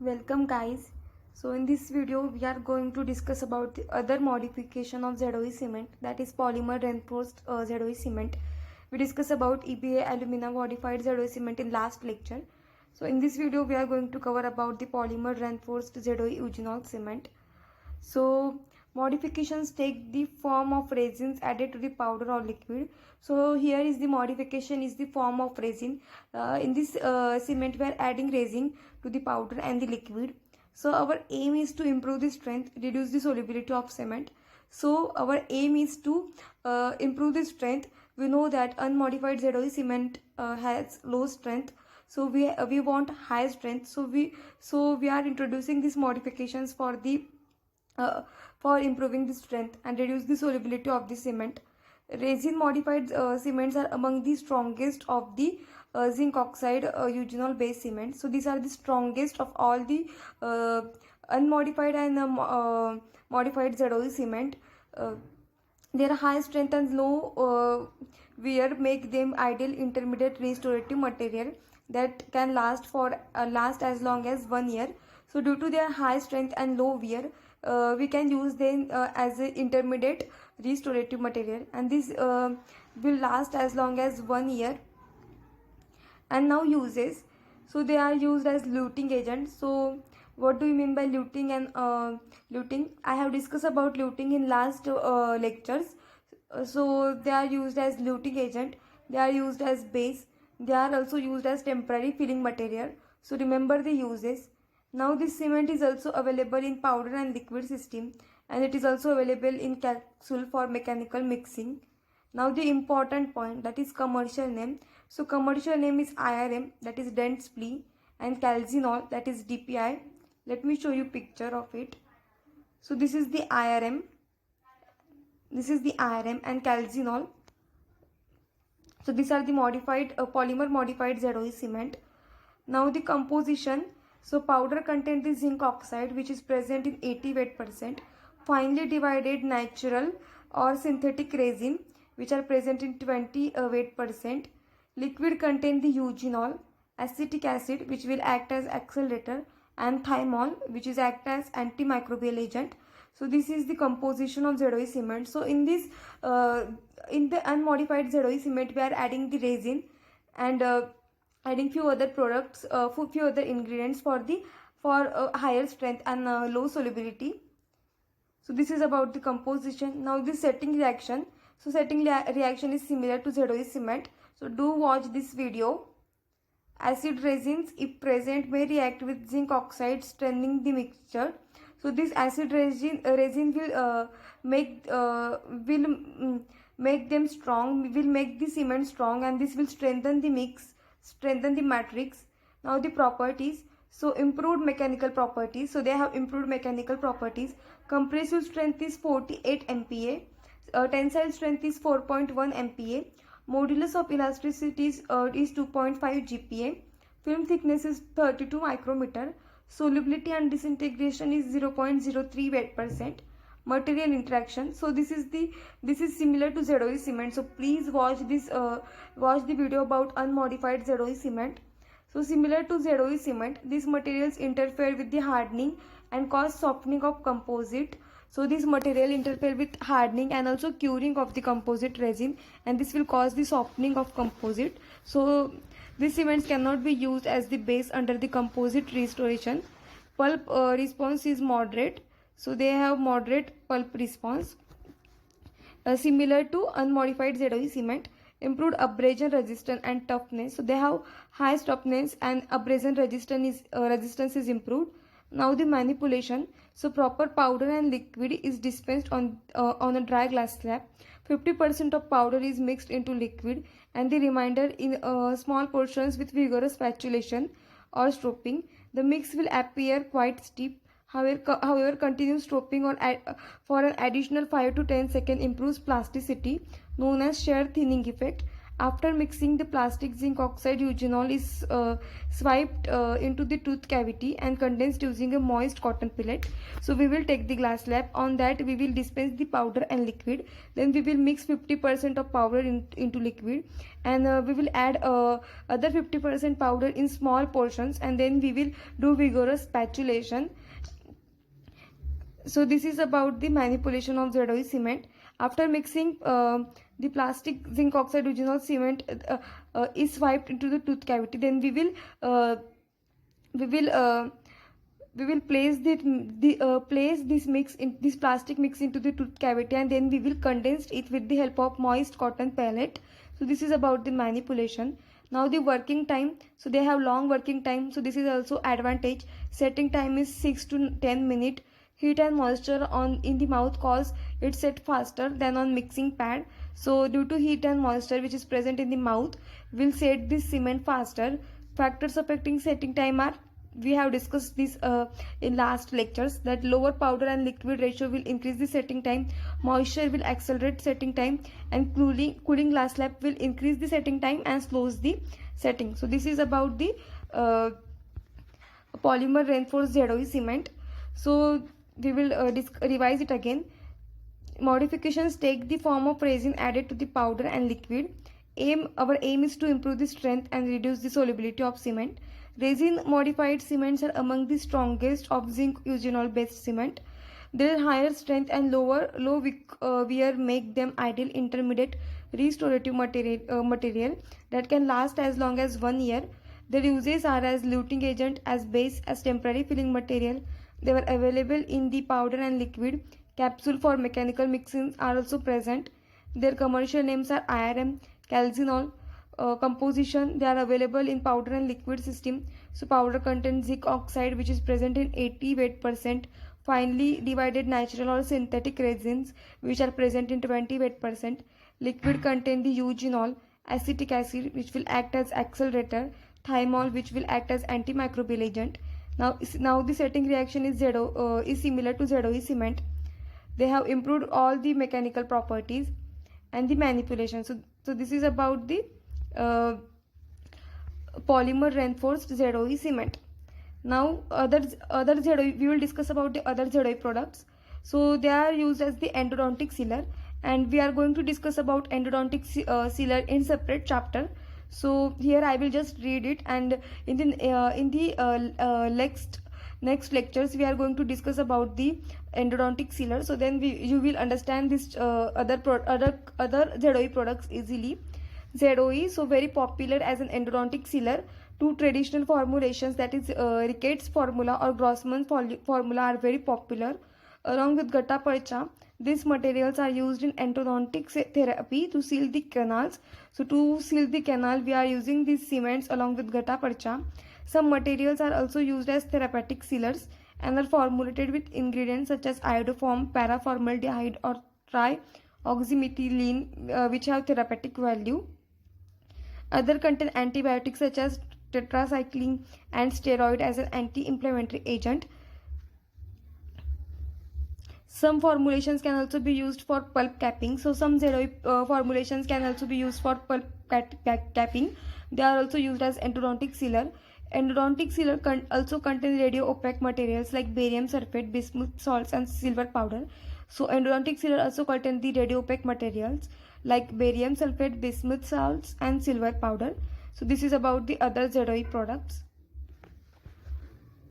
Welcome guys. So in this video we are going to discuss about the other modification of ZOE cement, that is polymer reinforced ZOE cement. We discuss about EBA alumina modified ZOE cement in last lecture. So in this video we are going to cover about the polymer reinforced ZOE eugenol cement. So modifications take the form of resins added to the powder or liquid. So here is the modification is the form of resin. In this cement we are adding resin to the powder and the liquid. So our aim is to improve the strength, reduce the solubility of cement. So our aim is to improve the strength. We know that unmodified ZOE cement has low strength. So we want high strength. So we are introducing these modifications for improving the strength and reduce the solubility of the cement. Resin modified cements are among the strongest of the zinc oxide eugenol based cement. So these are the strongest of all the unmodified and modified ZOE cement. Their high strength and low wear make them ideal intermediate restorative material that can last as long as 1 year. So due to their high strength and low wear, we can use them as an intermediate restorative material, and this will last as long as 1 year. And now uses. So they are used as luting agents. So what do you mean by luting and luting? I have discussed about luting in last lectures. So they are used as luting agent, they are used as base, they are also used as temporary filling material. So remember the uses. Now this cement is also available in powder and liquid system, and it is also available in capsule for mechanical mixing. Now the important point, that is commercial name. So commercial name is IRM, that is dense plea, and calcinol, that is DPI. Let me show you picture of it. So this is the IRM. This is the IRM and calcinol. So these are the modified polymer modified ZOE cement. Now the composition. So powder contains the zinc oxide, which is present in 88%, finely divided natural or synthetic resin, which are present in 28%. Liquid contains the eugenol, acetic acid, which will act as accelerator, and thymol, which is act as antimicrobial agent. So this is the composition of ZOE cement. So in this in the unmodified ZOE cement, we are adding the resin and adding few other products, few other ingredients for higher strength and low solubility. So this is about the composition. Now the setting reaction. So setting reaction is similar to ZOE cement. So do watch this video. Acid resins, if present, may react with zinc oxide, strengthening the mixture. So this acid resin will make them strong, will make the cement strong, and this will strengthen the mix, strengthen the matrix. Now the properties. So improved mechanical properties. So they have improved mechanical properties. Compressive strength is 48 MPa. Tensile strength is 4.1 MPa. Modulus of elasticity is 2.5 GPa. Film thickness is 32 micrometer. Solubility and disintegration is 0.03%. Material interaction. So this is similar to ZOE cement. So please watch the video about unmodified ZOE cement. So similar to ZOE cement, these materials interfere with the hardening and cause softening of composite. So this material interfere with hardening and also curing of the composite resin, and this will cause the softening of composite. So these cements cannot be used as the base under the composite restoration. Pulp response is moderate. So they have moderate pulp response. Similar to unmodified ZOE cement. Improved abrasion resistance and toughness. So they have high toughness and abrasion resistance is improved. Now the manipulation. So proper powder and liquid is dispensed on a dry glass slab. 50% of powder is mixed into liquid, and the remainder in small portions with vigorous spatulation or stropping. The mix will appear quite steep. However, continuous stropping for an additional 5 to 10 seconds improves plasticity, known as shear thinning effect. After mixing, the plastic zinc oxide eugenol is swiped into the tooth cavity and condensed using a moist cotton pillet. So we will take the glass slab. On that we will dispense the powder and liquid. Then we will mix 50% of powder into liquid, and we will add other 50% powder in small portions, and then we will do vigorous spatulation. So this is about the manipulation of ZOE cement. After mixing, the plastic zinc oxide eugenol cement is swiped into the tooth cavity. Then we will place this plastic mix into the tooth cavity, and then we will condense it with the help of moist cotton pellet. So this is about the manipulation. Now the working time. So they have long working time. So this is also advantage. Setting time is 6 to 10 minutes. Heat and moisture in the mouth cause it set faster than on mixing pad. So due to heat and moisture which is present in the mouth will set this cement faster. Factors affecting setting time are, we have discussed this in last lectures, that lower powder and liquid ratio will increase the setting time, moisture will accelerate setting time, and cooling glass slab will increase the setting time and slows the setting. So this is about the polymer reinforced ZOE cement. So we will revise it again. Modifications take the form of resin added to the powder and liquid. Our aim is to improve the strength and reduce the solubility of cement. Resin modified cements are among the strongest of zinc eugenol based cement. Their higher strength and low wear make them ideal intermediate restorative material that can last as long as 1 year. Their uses are as luting agent, as base, as temporary filling material. They were available in the powder and liquid. Capsule for mechanical mixing are also present. Their commercial names are IRM, calcinol. Composition, they are available in powder and liquid system. So powder contains zinc oxide which is present in 80 weight %. Finely divided natural or synthetic resins which are present in 20 weight %. Liquid contain the eugenol, acetic acid which will act as accelerator, thymol which will act as antimicrobial agent. Now the setting reaction is similar to ZOE cement. They have improved all the mechanical properties and the manipulation. So this is about the polymer reinforced ZOE cement. Now other ZOE, we will discuss about the other ZOE products. So they are used as the endodontic sealer, and we are going to discuss about endodontic sealer in separate chapter. So here I will just read it, and in the next lectures we are going to discuss about the endodontic sealer. So then you will understand this other ZOE products easily. ZOE, so very popular as an endodontic sealer. Two traditional formulations, that is Ricketts formula or Grossman formula, are very popular. Along with Gutta Percha, these materials are used in endodontic therapy to seal the canals. So to seal the canal, we are using these cements along with Gutta Percha. Some materials are also used as therapeutic sealers and are formulated with ingredients such as iodoform, paraformaldehyde, or trioxymethylene, which have therapeutic value. Other contain antibiotics such as tetracycline and steroid as an anti-inflammatory agent. Some formulations can also be used for pulp capping. So some ZOE formulations can also be used for pulp capping. They are also used as endodontic sealer. Endodontic sealer also contains radio-opaque materials like barium sulfate, bismuth salts, and silver powder. So endodontic sealer also contains the radio-opaque materials like barium sulfate, bismuth salts, and silver powder. So this is about the other ZOE products.